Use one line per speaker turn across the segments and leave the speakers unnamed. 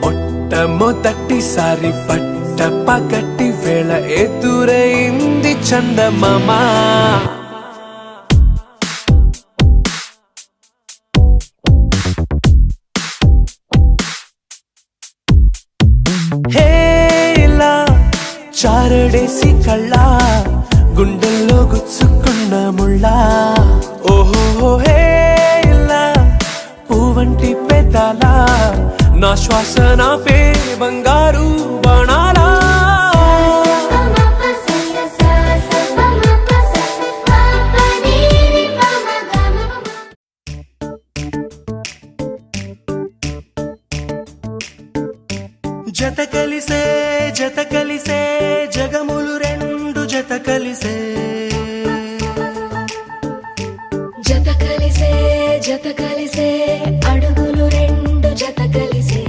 మొట్టమొదటిసారి పట్ట పగటి వేళ ఎదురైంది చందమామ. హేలా చారడేసి కళ్ళ గుండెల్లో గుచ్చుకున్న ముళ్ళ. ఓహో హేలా పువ్వంటి పెదాల నా శ్వాస నాపే బంగారు బాణాలా. జత కలిసే జగములు రెండు జత కలిసే.
జత కలిసే అడుగులు రెండు జత కలిసే.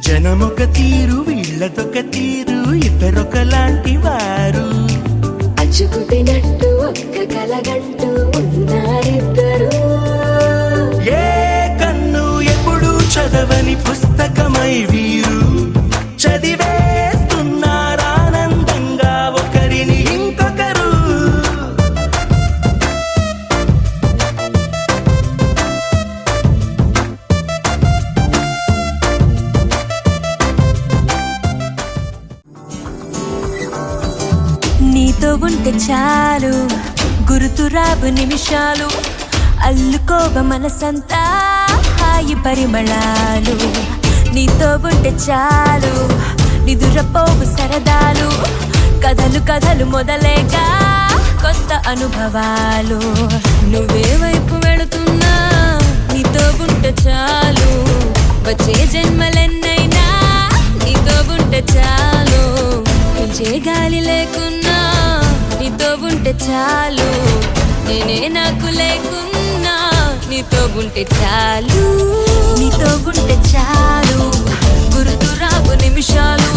జనమొక తీరు వీళ్ళదొక తీరు ఇద్దరొకలాంటి వారు.
అచ్చుకుతినట్టు ఒక్క కలగంటూ ఉన్నారిద్దరు.
ఏ కన్ను ఎప్పుడు చదవని పుస్తకమై వీరు చదివేస్తున్నారానందంగా ఒకరిని ఇంకొకరు.
నీతో ఉంటే చాలు గుర్తురావు నిమిషాలు, అల్లుకోవ మనసంతా హాయి పరిమళాలు. నీతో ఉంటే చాలు నిదురపోవు సరదాలు, కథలు కథలు మొదలేగా కొత్త అనుభవాలు. నువ్వే వైపు వెళుతున్నా నీతో ఉంటే చాలు, వచ్చే జన్మలెన్నైనా నీతో ఉంటే చాలు. పిలిచే గాలి లేకున్నా నీతో ఉంటే చాలు, నేనే నాకు లేకున్నా నీతో ఉంటే చాలు. నీతో ఉంటే చాలు గుర్తురావు నిమిషాలు,